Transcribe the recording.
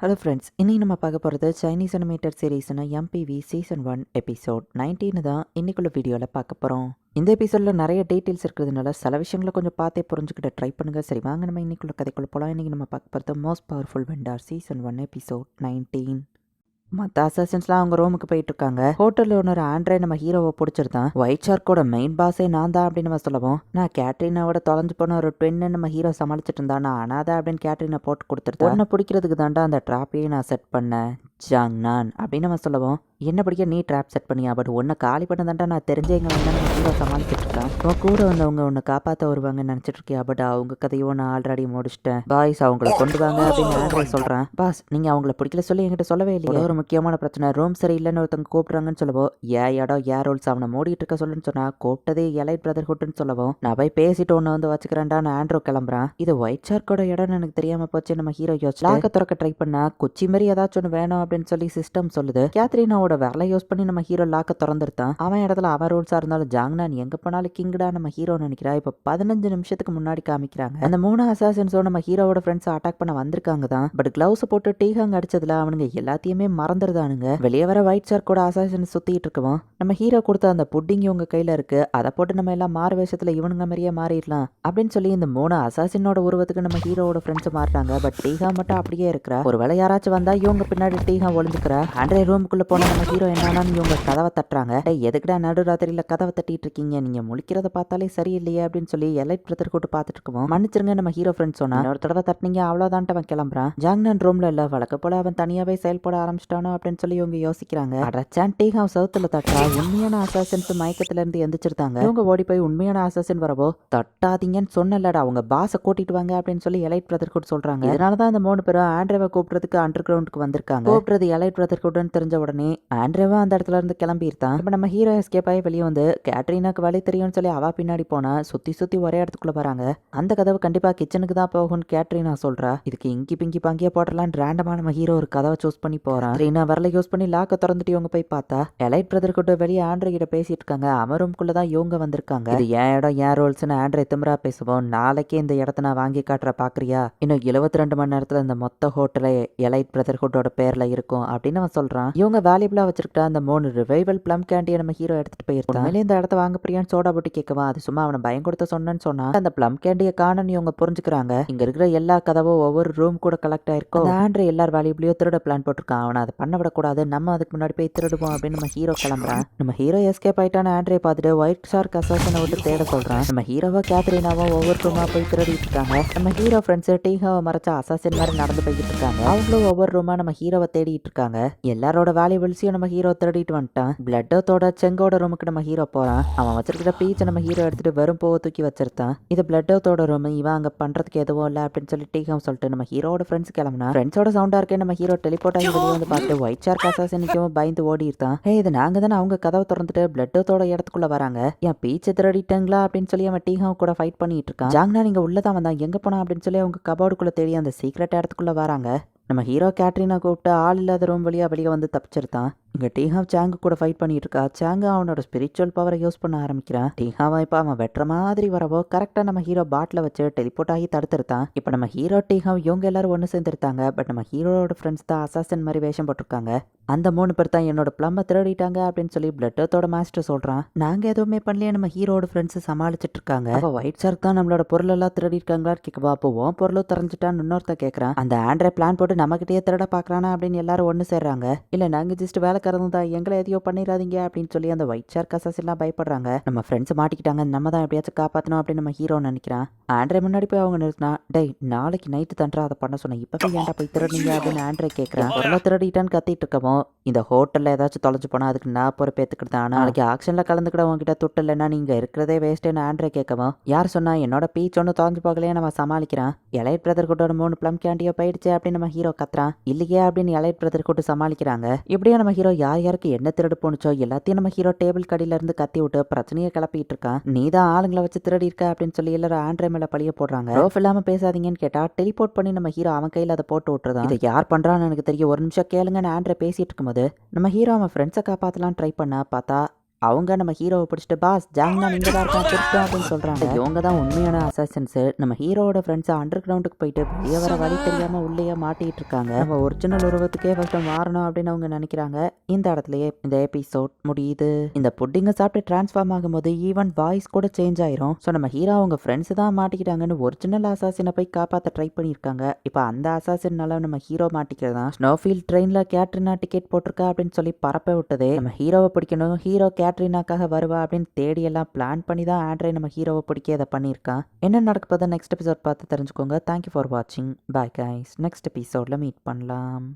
Hello friends, இன்னைக்கு நம்ம பார்க்க போகிறது சைனீஸ் அனிமேட்டட் சீரீஸ்னா எம்பிவி சீசன் 1 எபிசோட் 19 தான் இன்னைக்குள்ள வீடியோவில் பார்க்க போகிறோம். இந்த எபிசோடில் நிறைய டீட்டெயில்ஸ் இருக்கிறதுனால சில விஷயங்களை கொஞ்சம் பார்த்தே புரிஞ்சுக்கிட்ட ட்ரை பண்ணுங்க. சரி வாங்க நம்ம இன்னைக்குள்ள கதைக்குள்ள போகலாம். இன்றைக்கி நம்ம பார்க்க போகிறது most powerful vendor season 1 episode 19. மற்ற அசாசின்ஸ்லாம் அவங்க ரூமுக்கு போயிட்டு இருக்காங்க. ஹோட்டலில் ஒன்று ஆண்ட்ரே நம்ம ஹீரோவை பிடிச்சிருந்தான். ஒயிட் ஷார்க்கோட மெயின் பாஸே நான் தான் அப்படின்னு நம்ம சொல்லவும், நான் கேட்ரினாவோட தொலைஞ்சு போன ஒரு ட்வின்னு நம்ம ஹீரோ சமாளிச்சுட்டு இருந்தா, நான் அனாதா அப்படின்னு கேட்ரினை போட்டு கொடுத்துருந்தேன். உன்னை பிடிக்கிறதுக்கு தாண்டா அந்த ட்ராப்பையே நான் செட் பண்ணேன் ஜாங்னான் அப்படின்னு நம்ம சொல்லவும், என்ன பிடிக்க நீ ட்ராப் செட் பண்ணியா, பட் ஒன்றை காலி பண்ண தாண்டா நான் தெரிஞ்ச எங்க வந்து நம்ம ஹீரோ சமாளிச்சுட்டு இருக்கான். உன் கூட வந்தவங்க உன்னை காப்பாற்ற வருவாங்கன்னு நினச்சிட்டு இருக்கியா, பட் அவங்க கதையோ நான் ஆல்ரெடி முடிச்சிட்டேன். பாய்ஸ் அவங்கள கொண்டு வாங்க அப்படின்னு ஆண்ட்ரே சொல்கிறான். பாஸ் நீங்கள் அவங்கள பிடிக்கல சொல்லி என்கிட்ட சொல்லவே இல்லையா, ஒரு முக்கியமான பிரச்சனை, ரூம் சரி இல்லைன்னு ஒருத்தவங்க கூப்பிட்றாங்கன்னு சொல்லவோ, இடம் ரூல்ஸ் அவனை மூடிட்டு இருக்க சொல்லுன்னு சொன்னா, கூப்பிட்டதே எலைட் பிரதர்ஹுட்னு சொல்லவும், நான் போய் பேசிட்டு ஒன்று வந்து வச்சுக்கிறேன்டான்னு ஆண்ட்ரோ கிளம்புறான். இது ஒயிட் ஷார்க்கோட இடம்னு எனக்கு தெரியாம போச்சு. நம்ம ஹீரோ யோசிச்சு லாக்க திறக்க ட்ரை பண்ணா குச்சி மாதிரி ஏதாச்சும் ஒன்று வேணும் அப்படின்னு சொல்லி சிஸ்டம் சொல்லுது. கேத்ரினாவோட வேலை யூஸ் பண்ணி நம்ம ஹீரோ லாக்க திறந்துருத்தான். அவன் இடத்துல அவன் ரூல்ஸா இருந்தாலும் ஜாங்னான் எங்க போனாலும் கிங்கடா நம்ம ஹீரோ நினைக்கிறா. இப்ப 15 நிமிஷத்துக்கு முன்னாடி காமிக்கிறாங்க. அந்த 3 அசாசின்ஸோ நம்ம ஹீரோவோட ஃப்ரெண்ட்ஸ் அட்டாக் பண்ண வந்திருக்காங்க தான். பட் கிளவுஸ் போட்டு டீஹாங் அடிச்சதுல அவனுங்க எல்லாத்தையுமே மறந்துருதானுங்க. வெளியே வர ஒயிட் ஷார்க்கோட அசாசின் சுத்திட்டு இருக்கவும், நம்ம ஹீரோ கொடுத்த அந்த புட்டிங் இவங்க கையில இருக்கு, அதை போட்டு நம்ம எல்லாம் மாறு வேஷத்துல இவனுங்க மாதிரியே மாறிடலாம் அப்படின்னு சொல்லி இந்த 3 அசாசினோட உருவத்துக்கு நம்ம ஹீரோவோட ஃப்ரெண்ட்ஸ் மாறுறாங்க. பட் டீஹா மட்டும் அப்படியே இருக்கிறா. ஒருவேளை யாராச்சும் வந்தா இவங்க பின்னாடி டீஹா ஒளிஞ்சுக்கிறா. ஆண்ட்ரே ரூமுக்குள்ள போன நம்ம ஹீரோ என்னன்னு இவங்க கதவை தட்டுறாங்க. எதுக்குடா நடுராத்திரியில கதவை தட்டிட்டு இருக்கீங்க, நீங்க முழிக்கிறத பார்த்தாலே சரியில்லையே அப்படின்னு சொல்லி எலைட் பிரதர் கூட்டு பார்த்துட்டு இருக்கோம். மன்னிச்சிருங்க நம்ம ஹீரோ ஃப்ரெண்ட் சொன்னா. ஒரு தடவை தட்டினீங்க அவ்வளவுதான் அவன் கிளம்புறான். ஜாங்னான் ரூம்ல இல்ல, வழக்க போல அவன் தனியாவே செயல்பட ஆரம்பிச்சிட்டானோ அப்படின்னு சொல்லி இவங்க யோசிக்கிறாங்க. அடச்சான் டீஹா சவுத்துல தட்டா உண்மையான அசாசின்ஸ் மயக்கத்துல இருந்து எந்திரிச்சிருந்தாங்க. இவங்க ஓடி போய் உண்மையான அசாசின் வரவோ, தட்டாதீங்கன்னு சொன்னலடா அவங்க பாஸை கூட்டிட்டு வாங்க அப்படின்னு சொல்லி எலைட் பிரதர் கூட சொல்றாங்க. இதனாலதான் இந்த 3 பேரும் ஆண்ட்ரேவை கூப்பிடுறதுக்கு அண்டர் கிரவுண்டுக்கு வந்திருக்காங்க. கூப்பிடுறது எலைட் பிரதர் கூடன்னு தெரிஞ்ச உடனே ஆண்ட்ரேவா அந்த இடத்துல இருந்து கிளம்பியிருந்தான். இப்ப நம்ம ஹீரோ எஸ்கேப் ஆகி வெளியே வந்து கேட்ரினாக்கு வழி தெரியும்னு சொல்லி அவ பின்னாடி போனா சுத்தி சுத்தி ஒரே இடத்துக்குள்ள வராங்க. அந்த கதவு கண்டிப்பா கிச்சனுக்கு தான் போகும்னு கேட்ரினா சொல்றா. இதுக்கு இங்கி பிங்கி பாங்கியா போடலாம் ரேண்டமா நம்ம ஹீரோ ஒரு கதவை சூஸ் பண்ணி போறான். ட்ரீனா வரல யூஸ் பண்ணி லாக்க திறந்துட்டு இவங்க போய் பார்த்தா எலைட் பிரதர் கூட வெளியே ஆண்ட்ரே கிட்ட பேசிட்டு இருக்காங்க. அவன் ரூம்குள்ளதான் இவங்க வந்திருக்காங்க. இது ஏன் இடம் ஏன் ரோல்ஸ்னு ஆண்ட்ரே திமிரா பேசுவோம். நாளைக்கே இந்த இடத்த நான் வாங்கி காட்டுற பாக்குறியா, இன்னும் 72 மணி நேரத்துல இந்த மொத்த ஹோட்டலே எலைட் பிரதர்ஹுட்டோட பேர்ல இருக்கும் அப்படின்னு அவன் சொல்றான். இவங்க வேல்யூபிளா வச்சிருக்க அந்த 3 ரிவைவல் பிளம் கேண்டியை நம்ம ஹீரோ எடுத்துட்டு போயிருக்கான். மேலே இந்த இடத்த வாங்க பிரியான்னு சோடா போட்டு கேட்கவா, அது சும்மா அவனை பயம் கொடுத்த சொன்னு சொன்னா அந்த பிளம் கேண்டியை காணன்னு இவங்க புரிஞ்சுக்கிறாங்க. இங்க இருக்கிற எல்லா கதவும் ஒவ்வொரு ரூம் கூட கலெக்ட் ஆயிருக்கும். ஆண்ட்ரே எல்லார் வேல்யூபிளையோ திருட பிளான் போட்டிருக்கான். அவனை அதை பண்ண விடக்கூடாது, நம்ம அதுக்கு முன்னாடி போய் திருடுவோம் அப்படின்னு நம்ம ஹீரோ கிளம்புறான். நம்ம ஹீரோ எஸ்கேப் ஆயிட்டான ஆண்ட்ரே பார்த்துட்டு ஒயிட் ஷார்க் அசாசினை விட்டு தேட சொல்றான். நம்ம ஹீரோவா கேத்ரினாவோ ஒவ்வொரு ரூமா போய் திருடிட்டு இருக்காங்க. நம்ம ஹீரோ ஃப்ரெண்ட்ஸ் டீஹாவை மறைச்ச அசாசின் மாதிரி நடந்து போய்கிட்டு இருக்காங்க. அவங்களும் ஒவ்வொரு ரூமா நம்ம ஹீரோவை தேடிட்டு இருக்காங்க. எல்லாரோட வேல்யூபிள்ஸையும் நம்ம ஹீரோ திருடிட்டு வந்துட்டான். பிளட்டோட செங்கோட ரூமுக்கு நம்ம ஹீரோ போறான். அவன் வச்சிருக்கிற பீச்சை நம்ம ஹீரோ எடுத்துட்டு வெறும் போக தூக்கி வச்சிருந்தான். இது பிளட்டோட ரூம், இவன் அங்க பண்றதுக்கு எதுவும் இல்லை அப்படின்னு சொல்லி டீஹாம் சொல்லிட்டு நம்ம ஹீரோட ஃப்ரெண்ட்ஸ் கிளம்புனா. ஃப்ரெண்ட்ஸோட சவுண்டா இருக்கே நம்ம ஹீரோ டெலிபோர்ட் ஆகி வெளியே வந்து பார்த்து ஒயிட் ஷார்க் அசாசினிக்கும் பயந்து ஓடி இருக்கான். இது நாங்க தானே அவங்க கதவை திறந்துட்டு பிளட்டோட இடத்துக்குள்ள வராங்க, என் பீச்சை திருடிட்டாங்களா அப்படின்னு சொல்லி அவன் டீஹாம் கூட ஃபைட் பண்ணிட்டு இருக்கான். ஜாங்னா நீங்க உள்ளதான் வந்தான், எங்க போனா அப்படின்னு சொல்லி அவங்க கபோர்டுக்குள்ள தேடி அந்த சீக்ரெட் இடத்துக்குள்ள வராங்க. நம்ம ஹீரோ கேட்ரினா கூப்பிட்டு ஆள் இல்லாத ரூம் வழியா வெளியே வந்து தப்பிச்சிருந்தான். இங்க டீஹாவ் சாங்கு கூட ஃபைட் பண்ணிட்டு இருக்கா. சாங்கு அவனோட ஸ்பிரிச்சுவல் பவரை யூஸ் பண்ண ஆரம்பிக்கிறான். டீஹாவா இப்ப அவன் வெட்டுற மாதிரி வரவோ கரெக்டா நம்ம ஹீரோ பாட்டில வச்சு டெலிபோர்ட் ஆகி தடுத்துருத்தான். இப்ப நம்ம ஹீரோ டீஹாவ் இவங்க எல்லாரும் ஒன்று சேர்ந்துருத்தாங்க. பட் நம்ம ஹீரோட ஃப்ரெண்ட்ஸ் தான் அசாசன் மாதிரி வேஷம் போட்டிருக்காங்க. அந்த 3 பேர் தான் என்னோட பிளம்ப திருடிட்டாங்க அப்படின்னு சொல்லி பிளட்டோட மாஸ்டர் சொல்றான். நாங்க எதுவுமே பண்ணலையே நம்ம ஹீரோட ஃப்ரெண்ட்ஸ் சமாளிச்சுட்டு இருக்காங்க. அப்ப ஒயிட் ஷார்க் தான் நம்மளோட பொருள் எல்லாம் திருடி இருக்காங்களா கேட்கவா, அப்போ உன் பொருளும் தெரிஞ்சுட்டான்னு இன்னொருத்த கேட்கறான். அந்த ஆண்ட்ரே பிளான் போட்டு நம்ம கிட்டே திருட பாக்குறானா அப்படின்னு எல்லாரும் ஒன்று சேர்றாங்க. இல்ல நாங்க ஜஸ்ட் வேலைக்காரங்க தான், எங்களை எதையோ பண்ணிடாதீங்க அப்படின்னு சொல்லி அந்த ஒயிட் ஷார்க் அசாஸ் எல்லாம் பயப்படுறாங்க. நம்ம ஃப்ரெண்ட்ஸ் மாட்டிக்கிட்டாங்க, நம்ம தான் எப்படியாச்சும் காப்பாற்றணும் அப்படின்னு நம்ம ஹீரோ நினைக்கிறான். ஆண்ட்ரே முன்னாடி போய் அவங்க நிறுத்தினா, டேய் நாளைக்கு நைட்டு தண்டா அதை பண்ண சொன்னேன், இப்பவே ஏன்டா போய் திருடுனீங்க அப்படின்னு ஆண்ட்ரே கேட்கறான். பொருளை திருடிட்டான்னு கத்திட்டு இருக்கவும், இந்த ஹோட்டல்ல ஏதாச்சும் தொலைஞ்சு போனா அதுக்கு நான் பொறுப்பேற்றுக்கிட்டேன், நாளைக்கு ஆக்ஷன்ல கலந்துக்கிட உங்ககிட்ட துட்டு இல்லைன்னா நீங்க இருக்கிறதே வேஸ்ட்டுன்னு ஆண்ட்ரே கேட்கவும், யார் சொன்னா என்னோட பீச் ஒன்று தொலைஞ்சு போகலையே நம்ம சமாளிக்கிறான். எலைட் பிரதர் கூட 3 பிளம் கேண்டியோ போயிடுச்சு அப்படின்னு நம்ம ஹீரோ கத்துறான். இல்லையே அப்படின்னு எலைட் பிரதர் கூட சமாளிக்கிறாங்க. இப்படியே நம்ம ஹீரோ யார் யாருக்கு என்ன திருடு போனுச்சோ எல்லாத்தையும் நம்ம ஹீரோ டேபிள் கடியில இருந்து கத்தி விட்டு பிரச்சனையை கிளப்பிட்டு இருக்கான். நீ தான் ஆளுங்களை வச்சு திருடி இருக்க அப்படின்னு சொல்லி எல்லாரும் ஆண்ட்ரே மேல பழிய போடுறாங்க. ரோஃப் இல்லாம பேசாதீங்கன்னு கேட்டா டெலிபோர்ட் பண்ணி நம்ம ஹீரோ அவன் கையில அதை போட்டு விட்டுறதான். இதை யார் பண்றான்னு எனக்கு தெரியும், ஒரு நிமிஷம் கேளுங்கன்னு ஆண்ட்ரே பேசிட்டு இருக்கும்போது நம்ம ஹீரோ அவன் ஃப்ரெண்ட்ஸை காப்பாத்தலாம் ட்ரை பண்ண பார்த்தா அவங்க நம்ம ஹீரோவை பிடிச்சிட்டு பாஸ் ஜாங் தான் இங்கே தான் இருக்கான் திருஷ்டம் அப்படின்னு சொல்கிறாங்க. இவங்க தான் உண்மையான அசாசின்ஸு. நம்ம ஹீரோவோட ஃப்ரெண்ட்ஸ் அண்டர் கிரவுண்டுக்கு போயிட்டு வெளியே வர வழி தெரியாமல் உள்ளேயே மாட்டிகிட்டு இருக்காங்க. நம்ம ஒரிஜினல் உருவத்துக்கே ஃபஸ்ட்டு மாறணும் அப்படின்னு அவங்க நினைக்கிறாங்க. இந்த இடத்துலயே இந்த எபிசோட் முடியுது. இந்த புட்டிங்கை சாப்பிட்டு டிரான்ஸ்ஃபார்ம் ஆகும்போது ஈவன் வாய்ஸ் கூட சேஞ்ச் ஆயிரும். ஸோ நம்ம ஹீரோ அவங்க ஃப்ரெண்ட்ஸ் தான் மாட்டிக்கிட்டாங்கன்னு ஒரிஜினல் அசாசினை போய் காப்பாற்ற ட்ரை பண்ணியிருக்காங்க. இப்போ அந்த அசாசினால நம்ம ஹீரோ மாட்டிக்கிறது தான் ஸ்னோஃபீல்ட் ட்ரெயினில் கேட்ரினா டிக்கெட் போட்டிருக்கா அப்படின்னு சொல்லி பரப்ப விட்டதே. நம்ம ஹீரோவை பிடிக்கணும், ஹீரோ கேட்ரினாக்காக வருவா அப்படின்னு தேடி எல்லாம் பிளான் பண்ணி தான் ஆண்ட்ரே நம்ம ஹீரோவை பிடிக்க அதை பண்ணியிருக்கான். என்ன நடக்க போதா நெக்ஸ்ட் எபிசோட் பார்த்து தெரிஞ்சுக்கோங்க. தேங்க்யூ ஃபார் வாட்சிங். Bye guys. நெக்ஸ்ட் எபிசோடில் மீட் பண்ணலாம்.